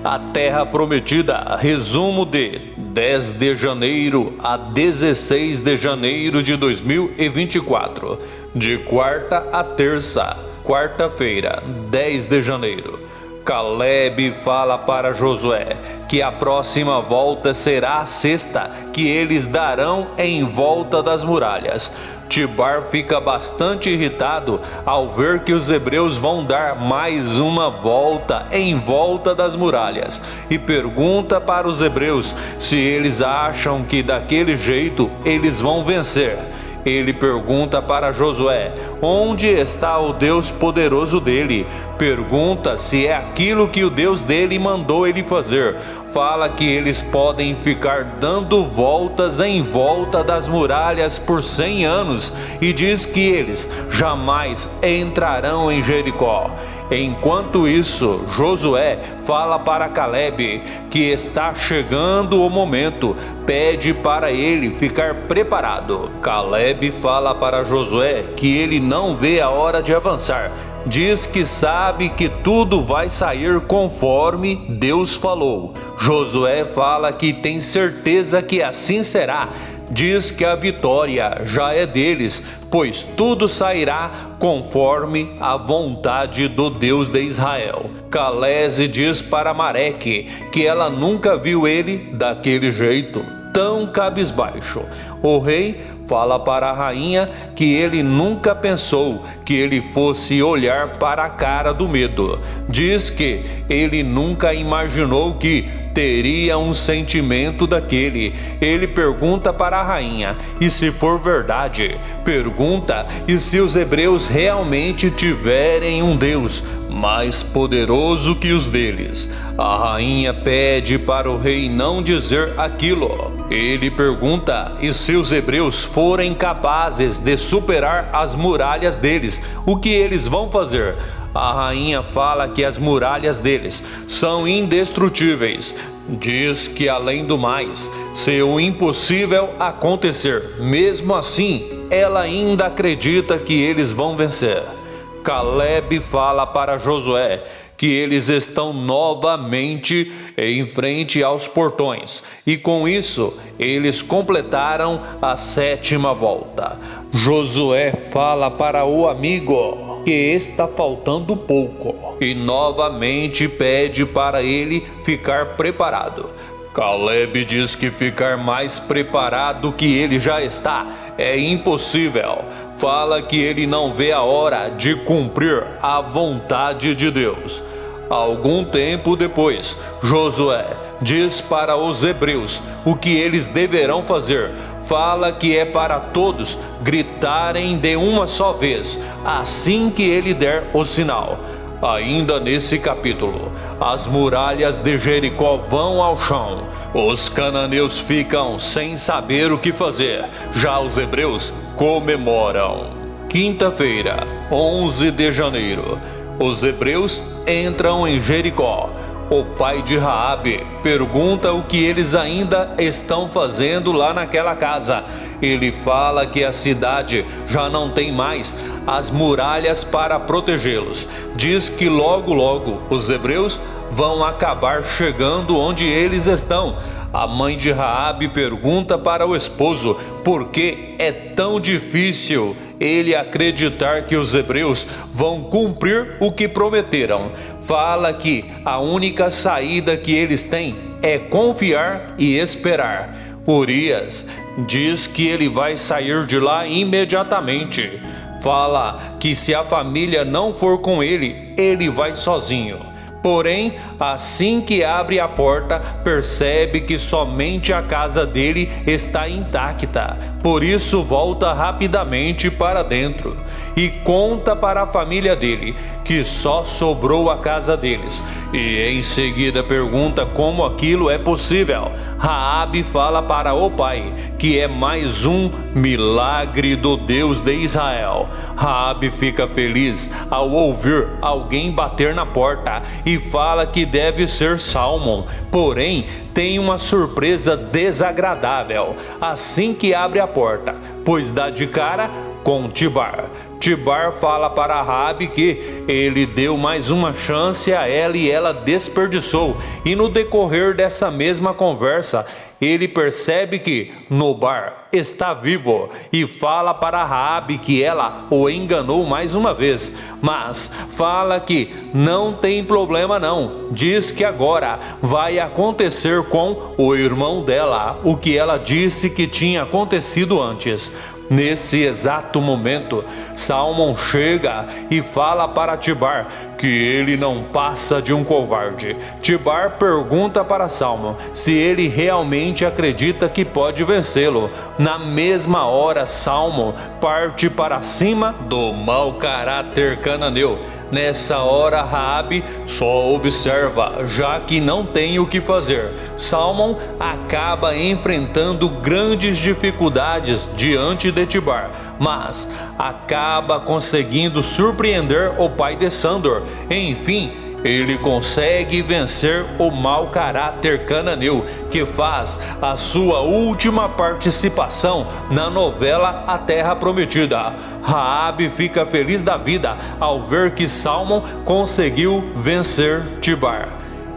A Terra Prometida, resumo de 10 de janeiro a 16 de janeiro de 2024, de quarta a terça, quarta-feira, 10 de janeiro. Caleb fala para Josué que a próxima volta será a sexta que eles darão em volta das muralhas. Tibar fica bastante irritado ao ver que os hebreus vão dar mais uma volta em volta das muralhas e pergunta para os hebreus se eles acham que daquele jeito eles vão vencer. Ele pergunta para Josué onde está o Deus poderoso dele. Pergunta se é aquilo que o Deus dele mandou ele fazer. Fala que eles podem ficar dando voltas em volta das muralhas por 100 anos e diz que eles jamais entrarão em Jericó. Enquanto isso, Josué fala para Caleb que está chegando o momento, pede para ele ficar preparado. Caleb fala para Josué que ele não vê a hora de avançar. Diz que sabe que tudo vai sair conforme Deus falou. Josué fala que tem certeza que assim será. Diz que a vitória já é deles, pois tudo sairá conforme a vontade do Deus de Israel. Caleb diz para Mareque que ela nunca viu ele daquele jeito, tão cabisbaixo. O rei fala para a rainha que ele nunca pensou que ele fosse olhar para a cara do medo. Diz que ele nunca imaginou que teria um sentimento daquele. Ele pergunta para a rainha, e se for verdade, pergunta, e se os hebreus realmente tiverem um Deus mais poderoso que os deles? A rainha pede para o rei não dizer aquilo. Ele pergunta, e se os hebreus forem capazes de superar as muralhas deles, o que eles vão fazer? A rainha fala que as muralhas deles são indestrutíveis. Diz que, além do mais, se o impossível acontecer, mesmo assim, ela ainda acredita que eles vão vencer. Caleb fala para Josué que eles estão novamente em frente aos portões e com isso eles completaram a 7ª volta. Josué fala para o amigo que está faltando pouco e novamente pede para ele ficar preparado. Caleb diz que ficar mais preparado que ele já está é impossível. Fala que ele não vê a hora de cumprir a vontade de Deus. Algum tempo depois, Josué diz para os hebreus o que eles deverão fazer. Fala que é para todos gritarem de uma só vez, assim que ele der o sinal. Ainda nesse capítulo, as muralhas de Jericó vão ao chão. Os cananeus ficam sem saber o que fazer. Já os hebreus comemoram. Quinta-feira, 11 de janeiro. Os hebreus entram em Jericó. O pai de Raabe pergunta o que eles ainda estão fazendo lá naquela casa. Ele fala que a cidade já não tem mais as muralhas para protegê-los. Diz que logo logo os hebreus vão acabar chegando onde eles estão. A mãe de Raabe pergunta para o esposo por que é tão difícil ele acreditar que os hebreus vão cumprir o que prometeram. Fala que a única saída que eles têm é confiar e esperar. Urias diz que ele vai sair de lá imediatamente. Fala que se a família não for com ele, ele vai sozinho. Porém, assim que abre a porta, percebe que somente a casa dele está intacta. Por isso volta rapidamente para dentro e conta para a família dele que só sobrou a casa deles. E em seguida pergunta como aquilo é possível. Raabe fala para o pai que é mais um milagre do Deus de Israel. Raabe fica feliz ao ouvir alguém bater na porta e fala que deve ser Salmão. Porém, tem uma surpresa desagradável assim que abre a porta, pois dá de cara com Tibar. Tibar fala para Raabe que ele deu mais uma chance a ela e ela desperdiçou. E no decorrer dessa mesma conversa, ele percebe que Nobar está vivo e fala para Raabe que ela o enganou mais uma vez, mas fala que não tem problema não. Diz que agora vai acontecer com o irmão dela o que ela disse que tinha acontecido antes. Nesse exato momento, Salmão chega e fala para Tibar que ele não passa de um covarde. Tibar pergunta para Salmão se ele realmente acredita que pode vencê-lo. Na mesma hora, Salmão parte para cima do mau caráter cananeu. Nessa hora, Raabe só observa, já que não tem o que fazer. Salmão acaba enfrentando grandes dificuldades diante de Tibar, mas acaba conseguindo surpreender o pai de Sandor. Enfim, ele consegue vencer o mau caráter cananeu, que faz a sua última participação na novela A Terra Prometida. Raabe fica feliz da vida ao ver que Salmão conseguiu vencer Tibar.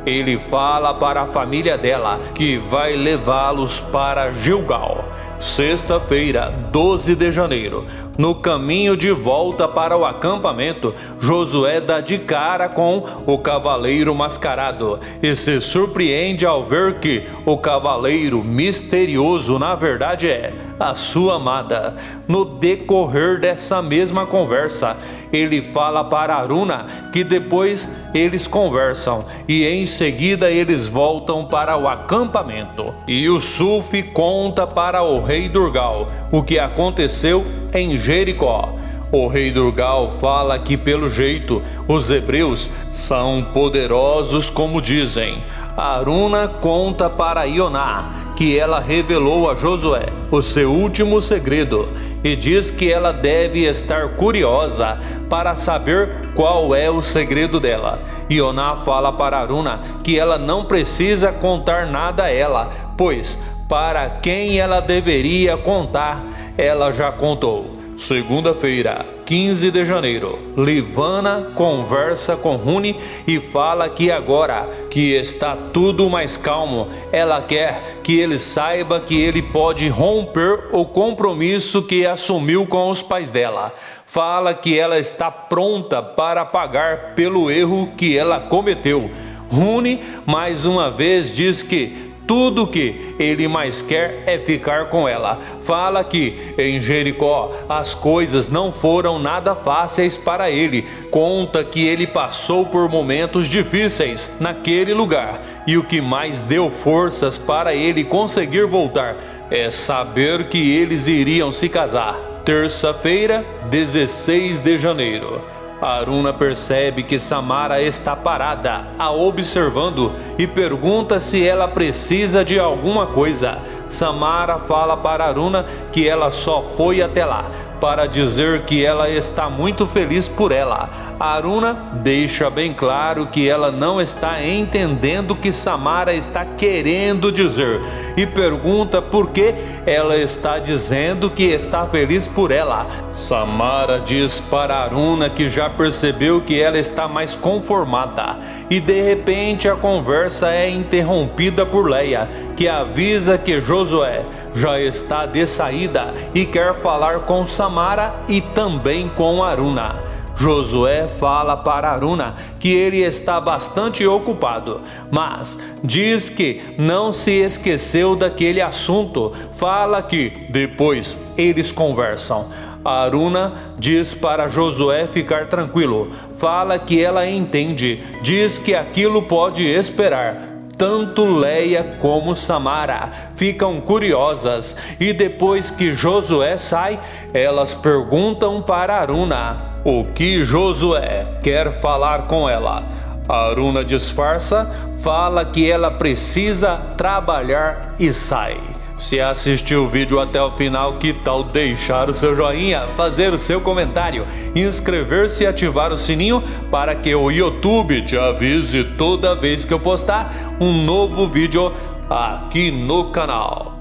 Ele fala para a família dela que vai levá-los para Gilgal. Sexta-feira, 12 de janeiro, no caminho de volta para o acampamento, Josué dá de cara com o cavaleiro mascarado e se surpreende ao ver que o cavaleiro misterioso na verdade é a sua amada. No decorrer dessa mesma conversa, ele fala para Aruna que depois eles conversam e em seguida eles voltam para o acampamento. E o Suf conta para o rei Durgal o que aconteceu em Jericó. O rei Durgal fala que pelo jeito os hebreus são poderosos como dizem. Aruna conta para Ioná que ela revelou a Josué o seu último segredo e diz que ela deve estar curiosa para saber qual é o segredo dela. Ioná fala para Aruna que ela não precisa contar nada a ela, pois para quem ela deveria contar, ela já contou. Segunda-feira, 15 de janeiro, Livana conversa com Huni e fala que agora que está tudo mais calmo, ela quer que ele saiba que ele pode romper o compromisso que assumiu com os pais dela. Fala que ela está pronta para pagar pelo erro que ela cometeu. Huni mais uma vez diz que tudo que ele mais quer é ficar com ela. Fala que em Jericó as coisas não foram nada fáceis para ele. Conta que ele passou por momentos difíceis naquele lugar. E o que mais deu forças para ele conseguir voltar é saber que eles iriam se casar. Terça-feira, 16 de janeiro. Aruna percebe que Samara está parada, a observando e pergunta se ela precisa de alguma coisa. Samara fala para Aruna que ela só foi até lá para dizer que ela está muito feliz por ela. Aruna deixa bem claro que ela não está entendendo o que Samara está querendo dizer e pergunta por que ela está dizendo que está feliz por ela. Samara diz para Aruna que já percebeu que ela está mais conformada e de repente a conversa é interrompida por Leia, que avisa que Josué já está de saída e quer falar com Samara e também com Aruna. Josué fala para Aruna que ele está bastante ocupado, mas diz que não se esqueceu daquele assunto. Fala que depois eles conversam. Aruna diz para Josué ficar tranquilo. Fala que ela entende. Diz que aquilo pode esperar. Tanto Leia como Samara ficam curiosas e depois que Josué sai, elas perguntam para Aruna o que Josué quer falar com ela. Aruna disfarça, fala que ela precisa trabalhar e sai. Se assistiu o vídeo até o final, que tal deixar o seu joinha, fazer o seu comentário, inscrever-se e ativar o sininho para que o YouTube te avise toda vez que eu postar um novo vídeo aqui no canal.